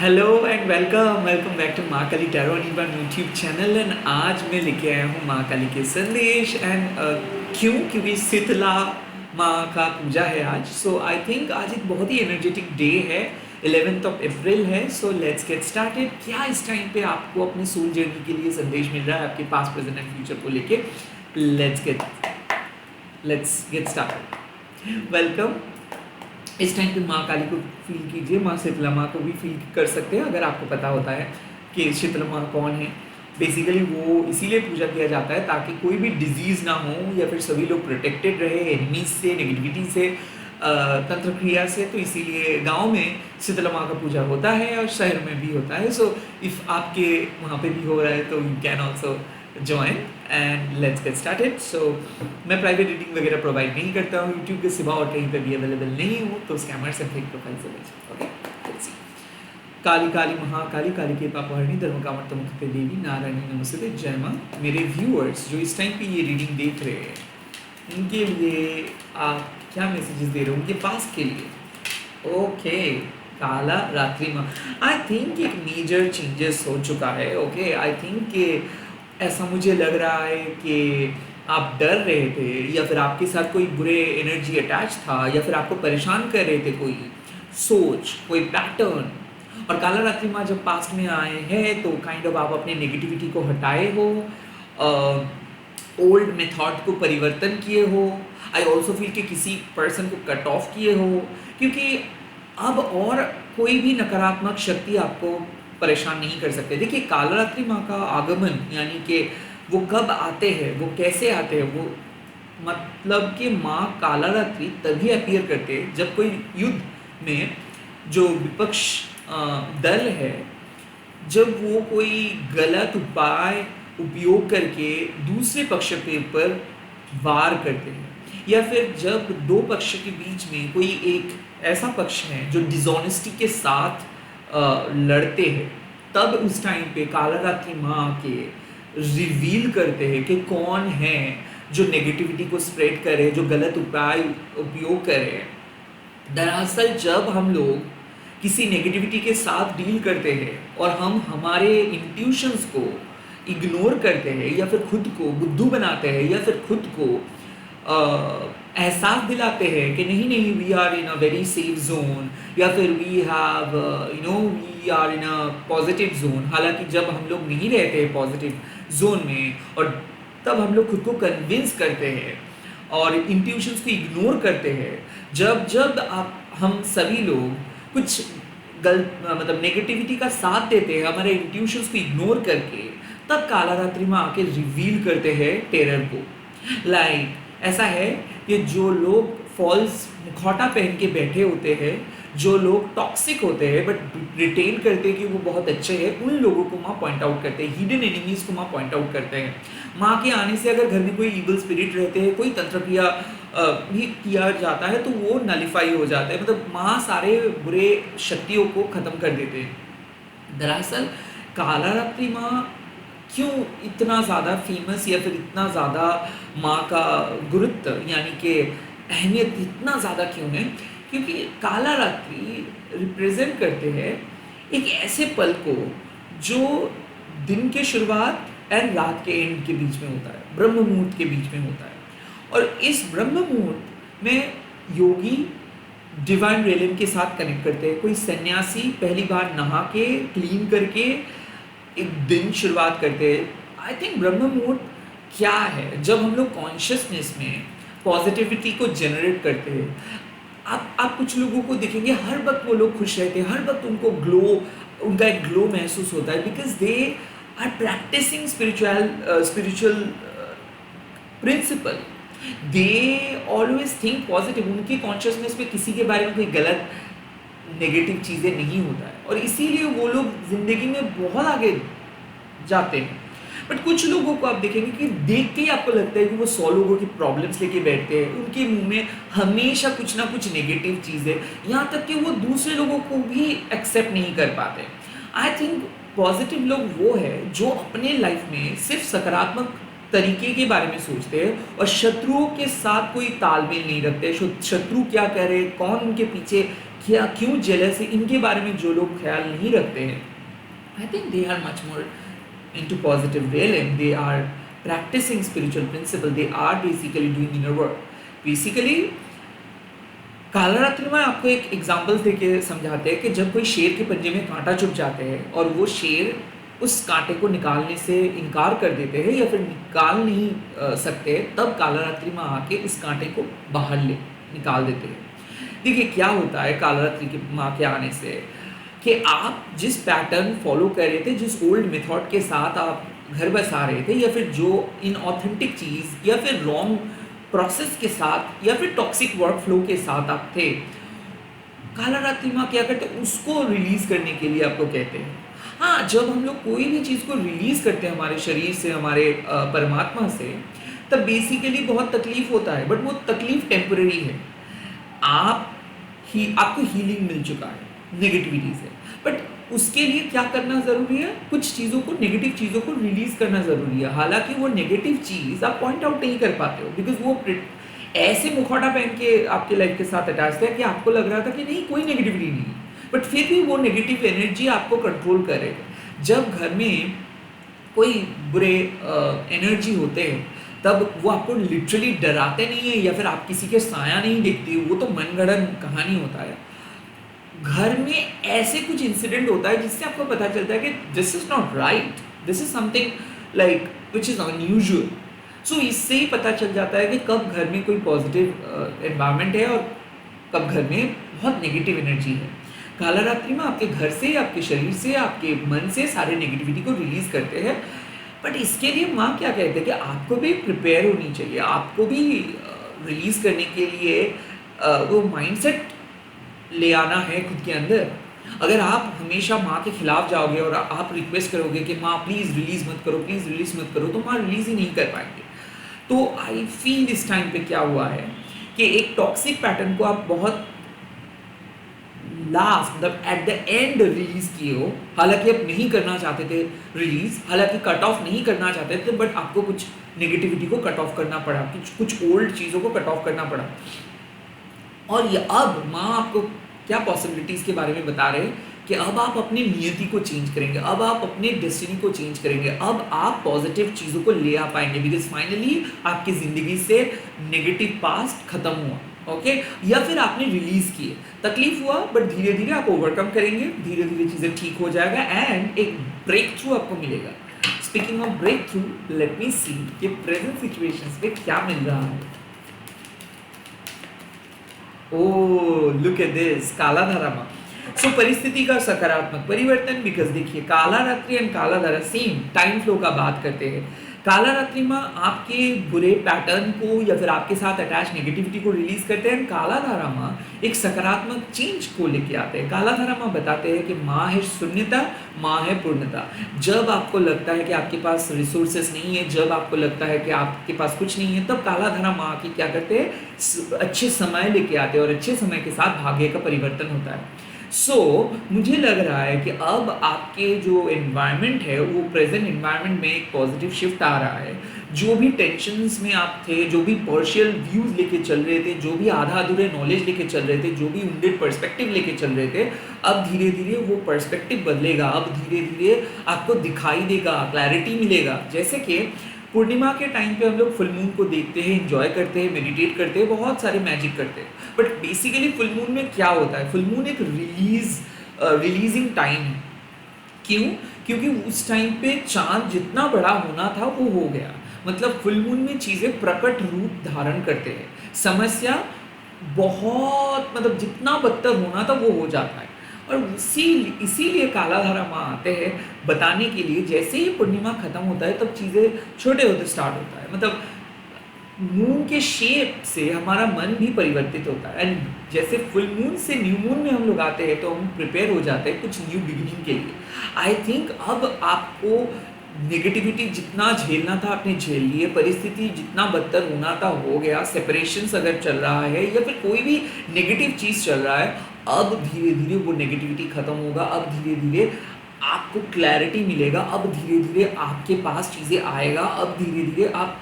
Hello and welcome welcome back to Maa Kali tarot and one YouTube channel. And आज मैं लेके आया हूँ माँ काली के संदेश। एंड क्योंकि शीतला माँ का पूजा है आज। सो आई थिंक आज एक बहुत ही एनर्जेटिक डे है, 11th ऑफ अप्रैल है। So let's get started. क्या इस टाइम पे आपको अपने सोल जर्नी के लिए संदेश मिल रहा है आपके पास प्रेजेंट एंड फ्यूचर को लेके? Let's get started. वेलकम। इस टाइम पे माँ काली को फील कीजिए, माँ शीतला माँ को भी फील कर सकते हैं अगर आपको पता होता है कि शीतला माँ कौन है। बेसिकली वो इसीलिए पूजा किया जाता है ताकि कोई भी डिजीज़ ना हो या फिर सभी लोग प्रोटेक्टेड रहे एनिमीज से, नेगेटिविटी से, तंत्र क्रिया से। तो इसीलिए गांव में शीतला माँ का पूजा होता है और शहर में भी होता है। सो इफ़ आपके वहाँ पे भी हो रहा है तो you can also join and let's get started. So मैं प्राइवेट रीडिंग वगैरह प्रोवाइड नहीं करता हूँ यूट्यूब के सिवा और कहीं पे भी अवेलेबल नहीं हूँ, तो स्कैमर्स एंड फेक प्रोफाइल से बचें। Okay, let's see. Kali Kali Mahakali Kali के पापहरणी धर्म कामर्थ मुखते देवी नारायणी नमस्ते। जय माँ। मेरे व्यूअर्स जो इस टाइम पे ये रीडिंग देख रहे हैं उनके लिए आप क्या मैसेजेस दे रहे हो उनके पास के लिए? ओके, काला रात्रि माँ। आई थिंक एक मेजर चेंजेस हो चुका है। ओके, आई थिंक ऐसा मुझे लग रहा है कि आप डर रहे थे या फिर आपके साथ कोई बुरे एनर्जी अटैच था या फिर आपको परेशान कर रहे थे कोई सोच, कोई पैटर्न। और काला रात्रि माँ जब पास्ट में आए हैं तो काइंड ऑफ आप अपने नेगेटिविटी को हटाए हो, ओल्ड मेथड को परिवर्तन किए हो। आई ऑल्सो फील कि किसी पर्सन को कट ऑफ किए हो, क्योंकि अब और कोई भी नकारात्मक शक्ति आपको परेशान नहीं कर सकते। देखिए, काला रात्रि माँ का आगमन यानी कि वो कब आते हैं, वो कैसे आते हैं, वो मतलब कि माँ काला रात्रि तभी अपीयर करते हैं जब कोई युद्ध में जो विपक्ष दल है, जब वो कोई गलत उपाय उपयोग करके दूसरे पक्ष के ऊपर वार करते हैं, या फिर जब दो पक्ष के बीच में कोई एक ऐसा पक्ष है जो डिसऑनेस्टी के साथ लड़ते हैं, तब उस टाइम पे काला रात्रि माँ के रिवील करते हैं कि कौन है जो नेगेटिविटी को स्प्रेड करे, जो गलत उपाय उपयोग करे। दरअसल जब हम लोग किसी नेगेटिविटी के साथ डील करते हैं और हम हमारे इंट्यूशंस को इग्नोर करते हैं या फिर खुद को बुद्धू बनाते हैं या फिर खुद को एहसास दिलाते हैं कि नहीं नहीं we are in a very safe zone, या फिर we have we are in a positive zone. हालांकि जब हम लोग नहीं रहते हैं पॉजिटिव जोन में और तब हम लोग खुद को कन्विंस करते हैं और इंट्यूशंस को इग्नोर करते हैं। जब जब हम सभी लोग कुछ मतलब नेगेटिविटी का साथ देते हैं हमारे इंट्यूशंस को इग्नोर करके, तब काला रात्रि में आके रिवील करते हैं टेरर को। लाइक ऐसा है कि जो लोग फॉल्स मुखौटा पहन के बैठे होते हैं, जो लोग टॉक्सिक होते हैं बट रिटेन करते हैं कि वो बहुत अच्छे हैं, उन लोगों को माँ पॉइंट आउट करते हैं, हिडन एनिमीज को माँ पॉइंट आउट करते हैं। माँ के आने से अगर घर में कोई इविल स्पिरिट रहते हैं, कोई तंत्र क्रिया भी किया जाता है तो वो नलिफाई हो जाता है, मतलब माँ सारे बुरे शक्तियों को ख़त्म कर देते हैं। दरअसल काला रात्रि माँ क्यों इतना ज़्यादा फेमस या फिर इतना ज़्यादा माँ का गुरुत्व यानी कि अहमियत इतना ज़्यादा क्यों है? क्योंकि काला रात्रि रिप्रेजेंट करते हैं एक ऐसे पल को जो दिन के शुरुआत एंड रात के एंड के बीच में होता है, ब्रह्म मुहूर्त के बीच में होता है। और इस ब्रह्म मुहूर्त में योगी डिवाइन रेलम के साथ कनेक्ट करते हैं। कोई सन्यासी पहली बार नहा के क्लीन करके एक दिन शुरुआत करते हैं। आई थिंक ब्रह्म मुहूर्त क्या है? जब हम लोग कॉन्शियसनेस में पॉजिटिविटी को जनरेट करते हैं। आप कुछ लोगों को देखेंगे हर वक्त वो लोग खुश रहते हैं, हर वक्त उनको उनका एक ग्लो महसूस होता है, because they are practising spiritual principle. They always think positive. उनकी कॉन्शियसनेस में किसी के बारे में कोई गलत नेगेटिव चीज़ें नहीं होता है और इसीलिए वो लोग ज़िंदगी में बहुत आगे जाते हैं। बट कुछ लोगों को आप देखेंगे कि देख के ही आपको लगता है कि वो 100 लोगों की प्रॉब्लम्स लेके बैठते हैं, उनके मुंह में हमेशा कुछ ना कुछ नेगेटिव चीज़ है, यहाँ तक कि वो दूसरे लोगों को भी एक्सेप्ट नहीं कर पाते। आई थिंक पॉजिटिव लोग वो है जो अपने लाइफ में सिर्फ सकारात्मक तरीके के बारे में सोचते हैं और शत्रुओं के साथ कोई तालमेल नहीं रखते। शत्रु क्या कह रहे, कौन उनके पीछे क्या क्यों जेलस है, इनके बारे में जो लोग ख्याल नहीं रखते हैं, I think they are much more into positive realm. They are practicing spiritual principle. They are basically doing inner work. Basically काला रात्रि में आपको एक एग्जाम्पल देके समझाते हैं कि जब कोई शेर के पंजे में कांटा चुभ जाते हैं और वो शेर उस कांटे को निकालने से इनकार कर देते हैं या फिर निकाल नहीं सकते, तब काला रात्रि में आके उस कांटे को बाहर निकाल देते हैं। देखिए क्या होता है काला रात्रि की माँ के आने से, कि आप जिस पैटर्न फॉलो कर रहे थे, जिस ओल्ड मेथड के साथ आप घर बसा रहे थे, या फिर जो इनऑथेंटिक चीज़ या फिर रॉन्ग प्रोसेस के साथ या फिर टॉक्सिक वर्क फ्लो के साथ आप थे, काला रात्रि माँ क्या करते हैं, उसको रिलीज करने के लिए आपको कहते हैं। हाँ, जब हम लोग कोई भी चीज़ को रिलीज करते हैं हमारे शरीर से, हमारे परमात्मा से, तब बेसिकली बहुत तकलीफ होता है, बट वो तकलीफ टेम्पररी है। आपको हीलिंग मिल चुका है नेगेटिविटी से, बट उसके लिए क्या करना ज़रूरी है, कुछ चीज़ों को, नेगेटिव चीज़ों को रिलीज़ करना ज़रूरी है। हालांकि वो नेगेटिव चीज़ आप पॉइंट आउट नहीं कर पाते हो, बिकॉज वो ऐसे मुखौटा पहन के आपके लाइफ के साथ अटैच है कि आपको लग रहा था कि नहीं, कोई नेगेटिविटी नहीं है, बट फिर भी वो नेगेटिव एनर्जी आपको कंट्रोल करेगा। जब घर में कोई बुरे एनर्जी होते हैं, तब वो आपको लिटरली डराते नहीं है या फिर आप किसी के साया नहीं देखते, वो तो मनगढ़ंत कहानी होता है। घर में ऐसे कुछ इंसिडेंट होता है जिससे आपको पता चलता है कि this is not right, this is something like which is unusual. So इससे ही पता चल जाता है कि कब घर में कोई पॉजिटिव एनवायरनमेंट है और कब घर में बहुत नेगेटिव एनर्जी है। काला रात्रि में आपके घर से, आपके शरीर से, आपके मन से सारे नेगेटिविटी को रिलीज करते हैं। बट इसके लिए माँ क्या कहते हैं कि आपको भी प्रिपेयर होनी चाहिए, आपको भी रिलीज करने के लिए वो माइंडसेट ले आना है खुद के अंदर। अगर आप हमेशा माँ के खिलाफ जाओगे और आप रिक्वेस्ट करोगे कि माँ प्लीज़ रिलीज़ मत करो, प्लीज़ रिलीज़ मत करो, तो माँ रिलीज़ ही नहीं कर पाएंगे। तो आई फील इस टाइम पे क्या हुआ है कि एक टॉक्सिक पैटर्न को आप बहुत लास्ट, मतलब एट द एंड रिलीज किए हो। हालांकि आप नहीं करना चाहते थे रिलीज, हालांकि कट ऑफ नहीं करना चाहते थे, बट आपको कुछ नेगेटिविटी को कट ऑफ करना पड़ा, कुछ ओल्ड चीज़ों को कट ऑफ करना पड़ा। और ये अब माँ आपको क्या पॉसिबिलिटीज़ के बारे में बता रहे हैं कि अब आप अपनी नियति को चेंज करेंगे, अब आप अपने डेस्टिनी को चेंज करेंगे, अब आप पॉजिटिव चीज़ों को ले आ पाएंगे, बिकॉज फाइनली आपकी ज़िंदगी से नेगेटिव पास्ट खत्म हुआ। ओके, या फिर आपने रिलीज किए, तकलीफ हुआ, बट धीरे धीरे आप ओवरकम करेंगे, धीरे धीरे चीज़ें ठीक हो जाएगा एंड एक ब्रेक थ्रू आपको मिलेगा। Speaking of breakthrough, let me see कि प्रेजेंट सिचुएशंस पे क्या मिल रहा है। ओह लुक एट दिस, काला धारा। सो परिस्थिति का सकारात्मक परिवर्तन, बिकॉज देखिए काला रात्रि एंड काला धारा सेम टाइम फ्लो का बात करते हैं। काला रात्रि में आपके बुरे पैटर्न को या फिर आपके साथ अटैच नेगेटिविटी को रिलीज करते हैं, काला धारा में एक सकारात्मक चेंज को लेके आते हैं। काला धारा में बताते हैं कि माँ है शून्यता, माँ है पूर्णता। जब आपको लगता है कि आपके पास रिसोर्सेस नहीं है, जब आपको लगता है कि आपके पास कुछ नहीं है, तब काला धारा माँ की क्या करते हैं, अच्छे समय लेके आते हैं और अच्छे समय के साथ भाग्य का परिवर्तन होता है। सो मुझे लग रहा है कि अब आपके जो एनवायरनमेंट है वो प्रेजेंट एनवायरनमेंट में एक पॉजिटिव शिफ्ट आ रहा है। जो भी टेंशन्स में आप थे, जो भी पार्शियल व्यूज लेके चल रहे थे, जो भी आधा अधूरे नॉलेज लेके चल रहे थे, जो भी उंडेड पर्सपेक्टिव लेके चल रहे थे, अब धीरे धीरे वो पर्सपेक्टिव बदलेगा, अब धीरे धीरे आपको दिखाई देगा, क्लैरिटी मिलेगा। जैसे कि पूर्णिमा के टाइम पे हम लोग फुल मून को देखते हैं, एंजॉय करते हैं, मेडिटेट करते हैं, बहुत सारे मैजिक करते हैं, बट बेसिकली फुल मून में क्या होता है, फुल मून एक रिलीजिंग टाइम है। क्यों? क्योंकि उस टाइम पे चांद जितना बड़ा होना था वो हो गया, मतलब फुल मून में चीज़ें प्रकट रूप धारण करते हैं, समस्या बहुत, मतलब जितना बदतर होना था वो हो जाता है। और इसीलिए काला धारा माँ आते हैं बताने के लिए, जैसे ही पूर्णिमा खत्म होता है तब चीज़ें छोटे होते स्टार्ट होता है, मतलब मून के शेप से हमारा मन भी परिवर्तित होता है। एंड जैसे फुल मून से न्यू मून में हम लोग आते हैं तो हम प्रिपेयर हो जाते हैं कुछ न्यू बिगिनिंग के लिए। आई थिंक अब आपको नेगेटिविटी जितना झेलना था आपने झेल लिए, परिस्थिति जितना बदतर होना था हो गया, सेपरेशंस अगर चल रहा है या फिर कोई भी नेगेटिव चीज़ चल रहा है, अब धीरे धीरे वो नेगेटिविटी खत्म होगा, अब धीरे धीरे आपको क्लैरिटी मिलेगा, अब धीरे धीरे आपके पास चीज़ें आएगा, अब धीरे धीरे आप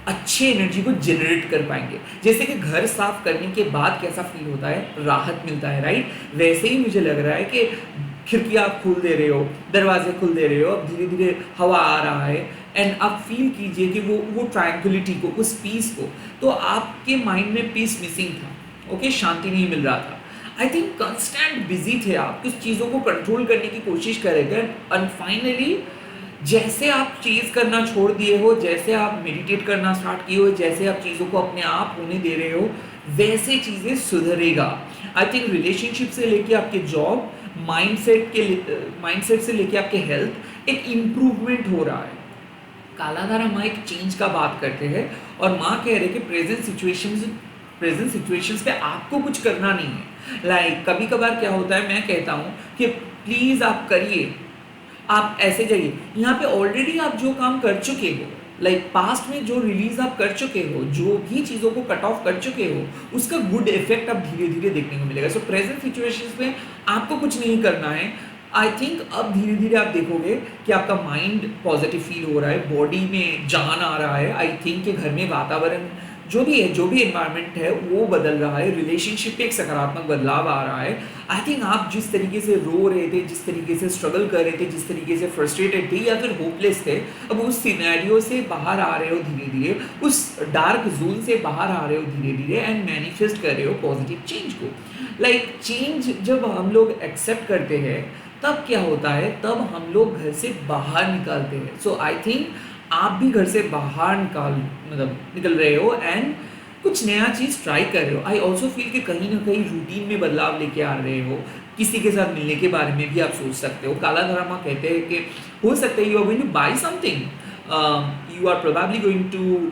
अच्छे एनर्जी को जनरेट कर पाएंगे। जैसे कि घर साफ करने के बाद कैसा फील होता है, राहत मिलता है, राइट? वैसे ही मुझे लग रहा है कि खिड़कियाँ आप खोल दे रहे हो, दरवाजे खोल दे रहे हो, अब धीरे धीरे हवा आ रहा है, एंड आप फील कीजिए कि वो ट्रैंक्विलिटी को, उस पीस को। तो आपके माइंड में पीस मिसिंग था, ओके, शांति नहीं मिल रहा था। आई थिंक कंस्टेंट बिजी थे आप, कुछ चीज़ों को कंट्रोल करने की कोशिश कर रहे थे, एंड फाइनली जैसे आप चीज़ करना छोड़ दिए हो, जैसे आप मेडिटेट करना स्टार्ट किए हो, जैसे आप चीज़ों को अपने आप होने दे रहे हो, वैसे चीज़ें सुधरेगा। आई थिंक रिलेशनशिप से लेके आपके जॉब, माइंडसेट से लेके आपके हेल्थ, एक इम्प्रूवमेंट हो रहा है। कालाधारा माँ एक चेंज का बात करते हैं, और माँ कह रहे कि प्रेजेंट सिचुएशंस पे आपको कुछ करना नहीं है। लाइक कभी कभार क्या होता है, मैं कहता हूँ कि प्लीज़ आप करिए, आप ऐसे जाइए, यहाँ पे ऑलरेडी आप जो काम कर चुके हो, लाइक पास्ट में जो रिलीज आप कर चुके हो, जो भी चीज़ों को कट ऑफ कर चुके हो, उसका गुड इफेक्ट अब धीरे धीरे देखने को मिलेगा। सो प्रेजेंट सिचुएशंस में आपको कुछ नहीं करना है। आई थिंक अब धीरे धीरे आप देखोगे कि आपका माइंड पॉजिटिव फील हो रहा है, बॉडी में जान आ रहा है। आई थिंक कि घर में वातावरण जो भी है, जो भी एनवायरनमेंट है, वो बदल रहा है, रिलेशनशिप पे एक सकारात्मक बदलाव आ रहा है। आई थिंक आप जिस तरीके से रो रहे थे, जिस तरीके से स्ट्रगल कर रहे थे, जिस तरीके से फ्रस्ट्रेटेड थे या फिर होपलेस थे, अब उस सिनेरियो से बाहर आ रहे हो धीरे धीरे, उस डार्क जोन से बाहर आ रहे हो धीरे धीरे, एंड मैनिफेस्ट कर रहे हो पॉजिटिव चेंज को। लाइक चेंज जब हम लोग एक्सेप्ट करते हैं, तब क्या होता है, तब हम लोग घर से बाहर निकलते हैं। सो आई थिंक आप भी घर से बाहर निकल रहे हो, एंड कुछ नया चीज़ ट्राई कर रहे हो। आई ऑल्सो फील कि कहीं ना कहीं रूटीन में बदलाव लेके आ रहे हो। किसी के साथ मिलने के बारे में भी आप सोच सकते हो। काला धर्मा कहते हैं कि हो सकता है you are going to buy something, you are probably going to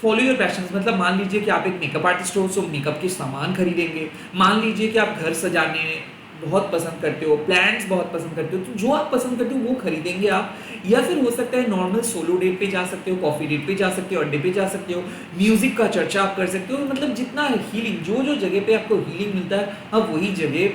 follow your passions. मतलब मान लीजिए कि आप एक मेकअप आर्टिस्ट हो, सो मेकअप के सामान खरीदेंगे। मान लीजिए कि आप घर सजाने बहुत पसंद करते हो, प्लान्स बहुत पसंद करते हो, तो जो आप पसंद करते हो वो खरीदेंगे आप। या फिर हो सकता है नॉर्मल सोलो डेट पे जा सकते हो, कॉफ़ी डेट पे जा सकते हो, अड्डे पे जा सकते हो, म्यूज़िक का चर्चा आप कर सकते हो। मतलब जितना हीलिंग, जो जो जगह पे आपको हीलिंग मिलता है, आप वही जगह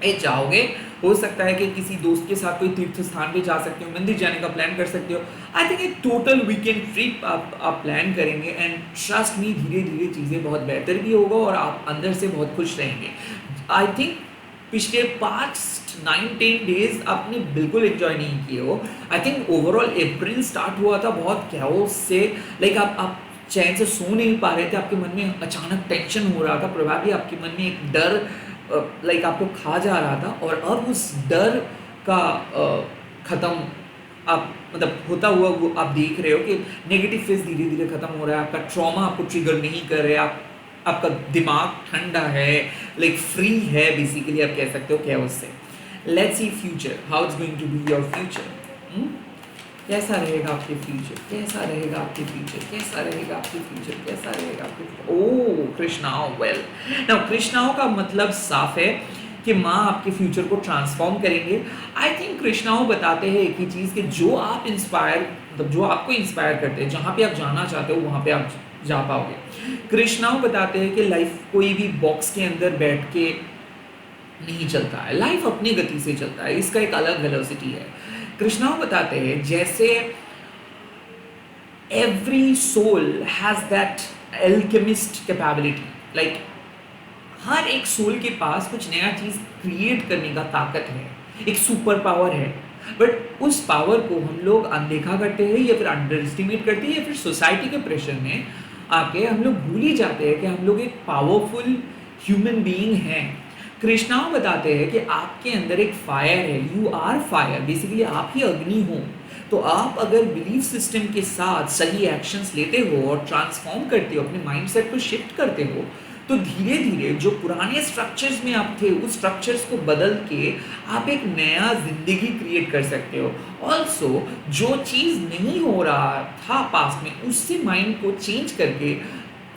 पे जाओगे। हो सकता है कि किसी दोस्त के साथ कोई तीर्थ स्थान पे जा सकते हो, मंदिर जाने का प्लान कर सकते हो। आई थिंक एक टोटल वीकेंड ट्रिप आप प्लान करेंगे, एंड ट्रस्ट मी धीरे धीरे चीज़ें बहुत बेहतर भी होगा और आप अंदर से बहुत खुश रहेंगे। आई थिंक पिछले 5-9-10 डेज आपने बिल्कुल एंजॉय नहीं किए हो। I think overall April start हुआ था बहुत कैओस से। लाइक आप चैन से सो नहीं पा रहे थे, आपके मन में अचानक टेंशन हो रहा था, प्रोबेबली आपके मन में एक डर लाइक आपको खा जा रहा था। और अब उस डर का ख़त्म आप होता हुआ वो आप देख रहे हो कि नेगेटिव फेज धीरे धीरे खत्म हो रहा है। आपका ट्रॉमा आपको ट्रिगर नहीं कर रहे, आपका दिमाग ठंडा है, लाइक फ्री है, बेसिकली आप कह सकते हो क्या उससे। Let's see future, how it's going to be your future. कैसा रहेगा आपके फ्यूचर, कैसा रहेगा आपके फ्यूचर, कैसा रहेगा आपके फ्यूचर, कैसा रहेगा आपके। ओह कृष्णाओ, वेल नाउ कृष्णाओं का मतलब साफ है कि माँ आपके फ्यूचर को ट्रांसफॉर्म करेंगे। आई थिंक कृष्णाओं बताते हैं एक ही चीज़ कि जो आप इंस्पायर, जो आपको इंस्पायर करते हैं, जहाँ पे आप जाना चाहते हो वहाँ पे आप जा पाओगे। कृष्णाओं बताते हैं कि लाइफ कोई भी बॉक्स के अंदर बैठ के नहीं चलता है, लाइफ अपनी गति से चलता है, इसका एक अलग वेलोसिटी है। कृष्णाओं बताते हैं जैसे every soul has that alchemist capability, like हर एक सोल के पास कुछ नया चीज क्रिएट करने का ताकत है, एक सुपर पावर है। बट उस पावर को हम लोग अनदेखा करते हैं या फिर अंडर एस्टिमेट करते हैं, या फिर सोसाइटी के प्रेशर में आके हम लोग भूल ही जाते हैं कि हम लोग एक पावरफुल ह्यूमन बीइंग हैं। कृष्णाओं बताते हैं कि आपके अंदर एक फायर है, यू आर फायर, बेसिकली आप ही अग्नि हो। तो आप अगर बिलीफ सिस्टम के साथ सही एक्शंस लेते हो और ट्रांसफॉर्म करते हो, अपने माइंडसेट को शिफ्ट करते हो, तो धीरे धीरे जो पुराने स्ट्रक्चर्स में आप थे उस स्ट्रक्चर्स को बदल के आप एक नया जिंदगी क्रिएट कर सकते हो। ऑल्सो जो चीज़ नहीं हो रहा था पास्ट में, उससे माइंड को चेंज करके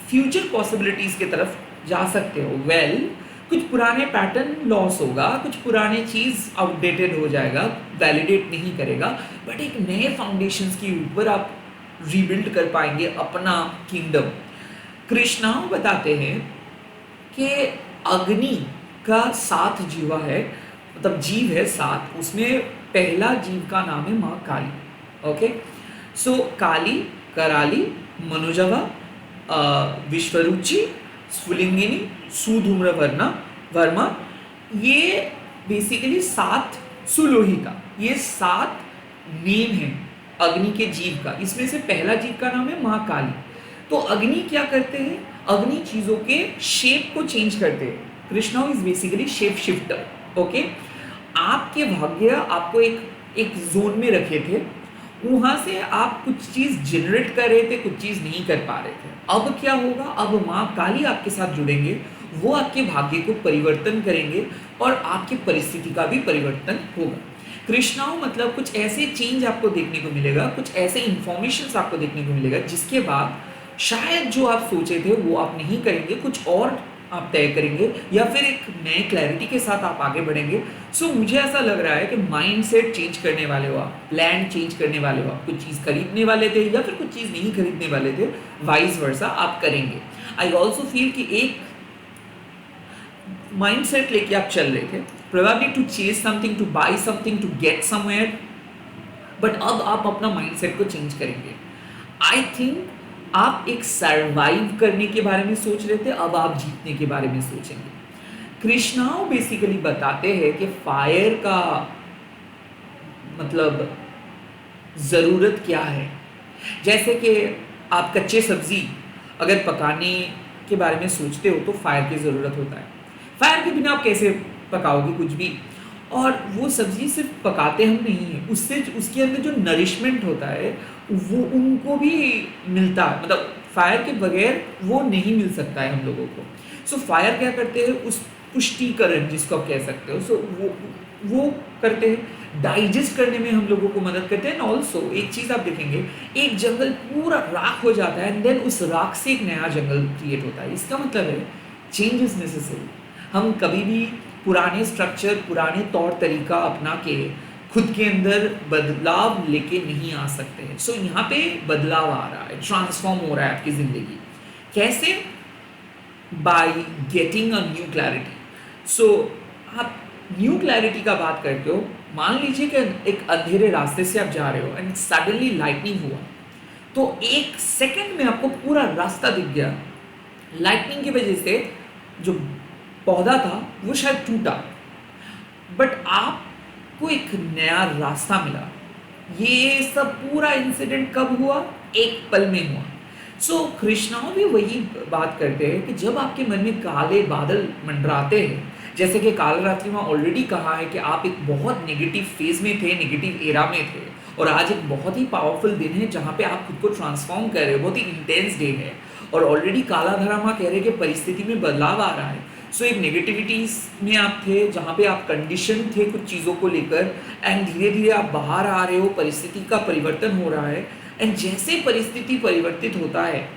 फ्यूचर पॉसिबिलिटीज़ की तरफ जा सकते हो। वेल कुछ पुराने पैटर्न लॉस होगा, कुछ पुराने चीज़ आउटडेटेड हो जाएगा, वैलिडेट नहीं करेगा, बट एक नए फाउंडेशंस के ऊपर आप रीबिल्ड कर पाएंगे अपना किंगडम। कृष्णाओं बताते हैं कि अग्नि का 7 जीवा है, मतलब जीव है 7, उसमें पहला जीव का नाम है माँ काली। ओके, सो काली, कराली, मनोजवा, विश्वरुचि, स्फुलिंगिनी, सुधूम्रवर्णा वर्मा। ये बेसिकली 7 सुलोहिता, ये 7 नेम हैं अग्नि के जीव का। इसमें से पहला जीव का नाम है माँ काली। तो अग्नि क्या करते हैं? अग्नि चीज़ों के शेप को चेंज करते हैं। Krishna is basically shape shifter. Okay, आपके भाग्य आपको एक एक जोन में रखे थे, वहाँ से आप कुछ चीज़ जनरेट कर रहे थे, कुछ चीज़ नहीं कर पा रहे थे। अब क्या होगा? अब माँ काली आपके साथ जुड़ेंगे, वो आपके भाग्य को परिवर्तन करेंगे और आपकी परिस्थिति का भी परिवर्तन होगा। कृष्णाओं मतलब कुछ ऐसे चेंज आपको देखने को मिलेगा, कुछ ऐसे इंफॉर्मेशन आपको देखने को मिलेगा जिसके बाद शायद जो आप सोचे थे वो आप नहीं करेंगे, कुछ और आप तय करेंगे या फिर एक नए क्लैरिटी के साथ आप आगे बढ़ेंगे। सो मुझे ऐसा लग रहा है कि माइंड सेट चेंज करने वाले हो आप, प्लान चेंज करने वाले हो आप, कुछ चीज़ खरीदने वाले थे या फिर कुछ चीज़ नहीं खरीदने वाले थे, वाइस वर्सा आप करेंगे। आई ऑल्सो फील कि एक माइंड सेट लेके आप चल रहे थे, probably to chase something, to buy something, to get somewhere, but अब आप अपना माइंड सेट को चेंज करेंगे। आई थिंक आप एक सर्वाइव करने के बारे में सोच रहे थे, अब आप जीतने के बारे में सोचेंगे। कृष्णाओं बेसिकली बताते हैं कि फायर का मतलब ज़रूरत क्या है। जैसे कि आप कच्चे सब्जी अगर पकाने के बारे में सोचते हो तो फायर की ज़रूरत होता है। फायर के बिना आप कैसे पकाओगे कुछ भी? और वो सब्जी सिर्फ पकाते हम नहीं हैं, उससे उसके अंदर जो नरिशमेंट होता है वो उनको भी मिलता है, मतलब फायर के बगैर वो नहीं मिल सकता है हम लोगों को। सो फायर क्या करते हैं? उस पुष्टिकरण जिसको आप कह सकते हो, सो वो करते हैं, डाइजेस्ट करने में हम लोगों को मदद करते हैं। एंड ऑल्सो एक चीज़ आप देखेंगे, एक जंगल पूरा राख हो जाता है एंड देन उस राख से एक नया जंगल क्रिएट होता है। इसका मतलब है चेंज इज नेसेसरी। हम कभी भी पुराने स्ट्रक्चर, पुराने तौर तरीका अपना के खुद के अंदर बदलाव लेके नहीं आ सकते हैं। सो यहाँ पे बदलाव आ रहा है, ट्रांसफॉर्म हो रहा है आपकी ज़िंदगी। कैसे? By getting a new clarity. So आप न्यू क्लैरिटी का बात करते हो, मान लीजिए कि एक अंधेरे रास्ते से आप जा रहे हो एंड सडनली लाइटनिंग हुआ, तो एक सेकंड में आपको पूरा रास्ता दिख गया। लाइटनिंग की वजह से जो पौधा था वो शायद टूटा, बट आपको एक नया रास्ता मिला। ये सब पूरा इंसिडेंट कब हुआ? एक पल में हुआ। सो कृष्णाओं भी वही बात करते हैं कि जब आपके मन में काले बादल मंडराते हैं, जैसे कि काल रात्रि में ऑलरेडी कहा है कि आप एक बहुत नेगेटिव फेज में थे, नेगेटिव एरा में थे, और आज एक बहुत ही पावरफुल दिन है जहाँ पे आप खुद को ट्रांसफॉर्म कर रहे हो, बहुत ही इंटेंस डे है। और ऑलरेडी काला धरामा कह रहे हैं कि परिस्थिति में बदलाव आ रहा है। सो एक नेगेटिविटीज़ में आप थे जहाँ पे आप कंडीशन थे कुछ चीज़ों को लेकर, एंड धीरे धीरे आप बाहर आ रहे हो, परिस्थिति का परिवर्तन हो रहा है। एंड जैसे परिस्थिति परिवर्तित होता है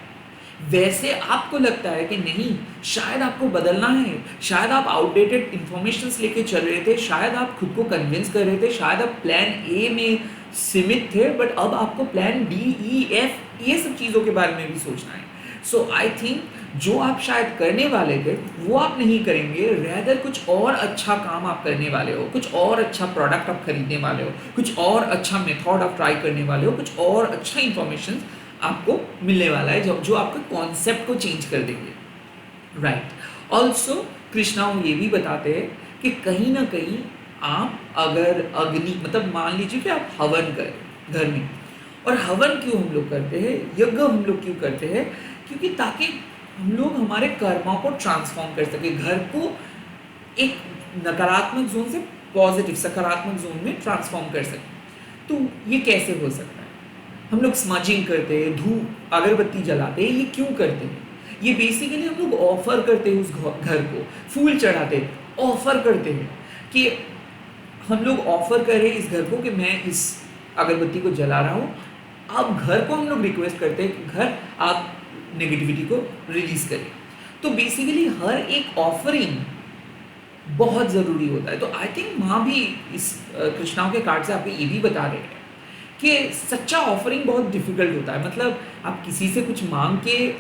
वैसे आपको लगता है कि नहीं, शायद आपको बदलना है, शायद आप आउटडेटेड इंफॉर्मेशंस लेके चल रहे थे, शायद आप खुद को कन्विंस कर रहे थे, शायद आप प्लान ए में सीमित थे, बट अब आपको प्लान डी, ई, एफ, ये सब चीज़ों के बारे में भी सोचना है। सो आई थिंक जो आप शायद करने वाले थे वो आप नहीं करेंगे, रेदर कुछ और अच्छा काम आप करने वाले हो, कुछ और अच्छा प्रोडक्ट आप खरीदने वाले हो, कुछ और अच्छा मेथड आप ट्राई करने वाले हो, कुछ और अच्छा इंफॉर्मेशन आपको मिलने वाला है जो आपके कॉन्सेप्ट को चेंज कर देंगे। राइट। ऑल्सो कृष्णा ये भी बताते हैं कि कहीं ना कहीं आप अगर अग्नि, मतलब मान लीजिए कि आप हवन करें घर में, और हवन क्यों हम लोग करते हैं, यज्ञ हम लोग क्यों करते हैं? क्योंकि ताकि हम लोग हमारे कर्मों को ट्रांसफॉर्म कर सके, घर को एक नकारात्मक जोन से पॉजिटिव सकारात्मक जोन में ट्रांसफॉर्म कर सके। तो ये कैसे हो सकता है? हम लोग स्मजिंग करते हैं, धूप अगरबत्ती जलाते हैं, ये क्यों करते हैं? ये बेसिकली हम लोग ऑफर करते हैं, उस घर को फूल चढ़ाते हैं, ऑफर करते हैं कि हम लोग ऑफर कर रहे हैं इस घर को कि मैं इस अगरबत्ती को जला रहा हूँ। अब घर को हम लोग रिक्वेस्ट करते हैं कि घर आप नेगेटिविटी को रिलीज करें। तो बेसिकली हर एक ऑफरिंग बहुत ज़रूरी होता है। तो आई थिंक माँ भी इस कृष्णाओं के कार्ड से आपको ये भी बता रहे हैं कि सच्चा ऑफरिंग बहुत डिफिकल्ट होता है। मतलब आप किसी से कुछ मांग के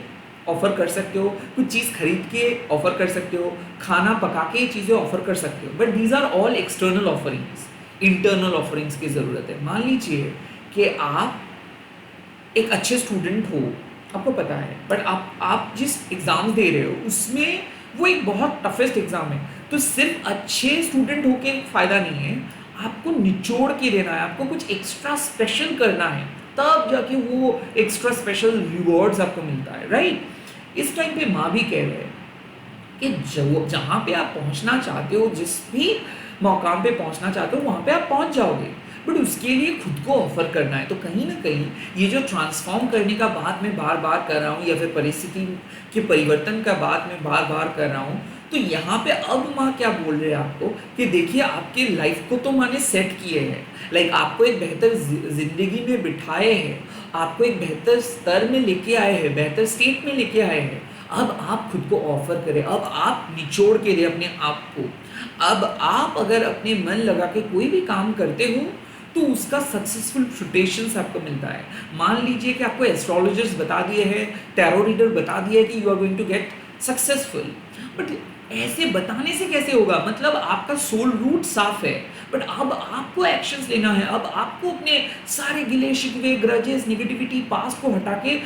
ऑफ़र कर सकते हो, कुछ चीज़ खरीद के ऑफ़र कर सकते हो, खाना पका के चीज़ें ऑफ़र कर सकते हो, but these are all external offerings. Internal offerings की ज़रूरत है। मान लीजिए कि आप एक अच्छे स्टूडेंट हो आपको पता है, बट आप जिस एग्ज़ाम्स दे रहे हो उसमें वो एक बहुत टफेस्ट एग्ज़ाम है। तो सिर्फ अच्छे स्टूडेंट होके फ़ायदा नहीं है, आपको निचोड़ के देना है, आपको कुछ एक्स्ट्रा स्पेशल करना है, तब जाके वो एक्स्ट्रा स्पेशल रिवॉर्ड्स आपको मिलता है, राइट? इस टाइम पे माँ भी कह रहे हैं कि जो जहाँ पे आप पहुँचना चाहते हो, जिस भी मकाम पे पहुँचना चाहते हो, वहाँ पे आप पहुँच जाओगे, बट उसके लिए खुद को ऑफर करना है। तो कहीं ना कहीं ये जो ट्रांसफॉर्म करने का बात मैं बार बार कर रहा हूँ, या फिर परिस्थिति के परिवर्तन का बात मैं बार बार कर रहा हूँ, तो यहाँ पे अब माँ क्या बोल रहे हैं आपको कि देखिए आपके लाइफ को तो माँ ने सेट किए हैं, लाइक आपको एक बेहतर जिंदगी में बिठाए हैं, आपको एक बेहतर स्तर में लेके आए हैं, बेहतर स्टेट में लेके आए हैं। अब आप खुद को ऑफर करें, अब आप निचोड़ के दें अपने आप को। अब आप अगर अपने मन लगा के कोई भी काम करते हो तो उसका सक्सेसफुल फ्रूटेशंस आपको मिलता है। मान लीजिए कि आपको एस्ट्रोलॉजर्स बता दिए हैं, टैरो रीडर बता दिया है कि you are going to get successful, but ऐसे बताने से कैसे होगा? मतलब आपका सोल रूट साफ है, बट अब आपको एक्शंस लेना है। अब आपको अपने सारे गिले शिकवे, ग्रजेस, नेगेटिविटी, पास्ट को हटा के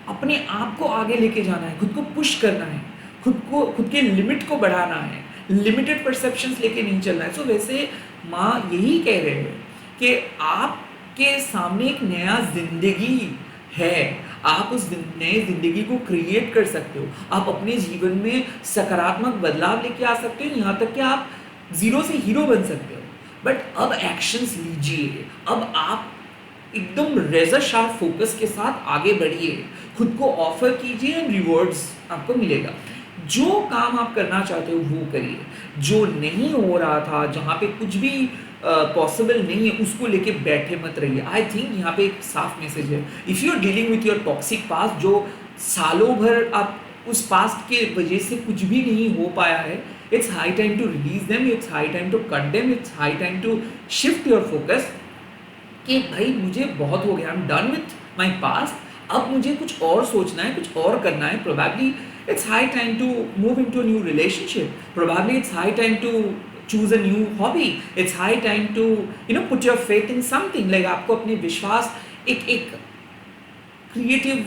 अपने आप को आगे लेके जाना है, खुद को पुश करना है, खुद के लिमिट को बढ़ाना है, लिमिटेड परसेप्शंस लेके नहीं चलना है। सो वैसे माँ यही कह रहे हैं कि आपके सामने एक नया जिंदगी है, आप उस नए जिंदगी को क्रिएट कर सकते हो, आप अपने जीवन में सकारात्मक बदलाव लेके आ सकते हो, यहाँ तक कि आप जीरो से हीरो बन सकते हो। बट अब एक्शंस लीजिए, अब आप एकदम रेजर शार्प फोकस के साथ आगे बढ़िए, खुद को ऑफर कीजिए एंड रिवॉर्ड्स आपको मिलेगा। जो काम आप करना चाहते हो वो करिए, जो नहीं हो रहा था, जहाँ पे कुछ भी पॉसिबल नहीं है, उसको लेके बैठे मत रहिए। आई थिंक यहाँ पे एक साफ मैसेज है, if you are dealing with your toxic past, जो सालों भर आप उस पास्ट के वजह से कुछ भी नहीं हो पाया है, it's high time to release them, it's high time to cut them, it's high time to shift your focus कि भाई मुझे बहुत हो गया, I am done with my past, अब मुझे कुछ और सोचना है, कुछ और करना है। Probably it's high time to move into a new relationship, probably it's high time to choose a new hobby, it's high time to put your faith in something, like आपको अपने विश्वास एक क्रिएटिव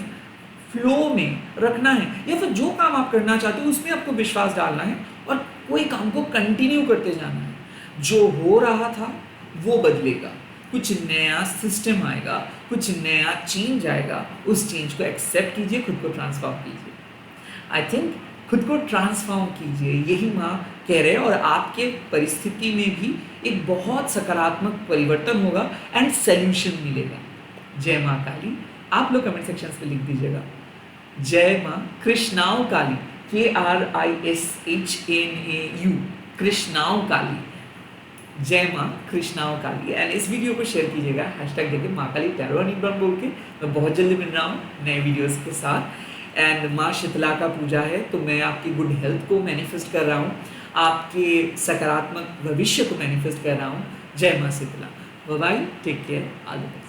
फ्लो में रखना है, या फिर जो काम आप करना चाहते हो उसमें आपको विश्वास डालना है और कोई काम को कंटिन्यू करते जाना है। जो हो रहा था वो बदलेगा, कुछ नया सिस्टम आएगा, कुछ नया चेंज आएगा, उस चेंज को एक्सेप्ट कीजिए, खुद को ट्रांसफॉर्म कीजिए। आई थिंक खुद को ट्रांसफॉर्म कीजिए, यही माँ कह रहे हैं, और आपके परिस्थिति में भी एक बहुत सकारात्मक परिवर्तन होगा एंड सोल्यूशन मिलेगा। जय माँ काली। आप लोग कमेंट सेक्शन में लिख दीजिएगा, जय माँ कृष्णाओ काली, KRISHNAU, कृष्णाओ काली, जय माँ कृष्णाओ काली। एंड इस वीडियो को शेयर कीजिएगा, हैशटैग देके माँ काली टैरो एंड इब्राहिम बोल के। मैं बहुत जल्दी मिल रहा हूँ नए वीडियोस के साथ। एंड माँ शीतला का पूजा है, तो मैं आपकी गुड हेल्थ को मैनिफेस्ट कर रहा हूँ, आपके सकारात्मक भविष्य को मैनिफेस्ट कर रहा हूँ। जय माँ Shitala. Bye bye, take care, all the best.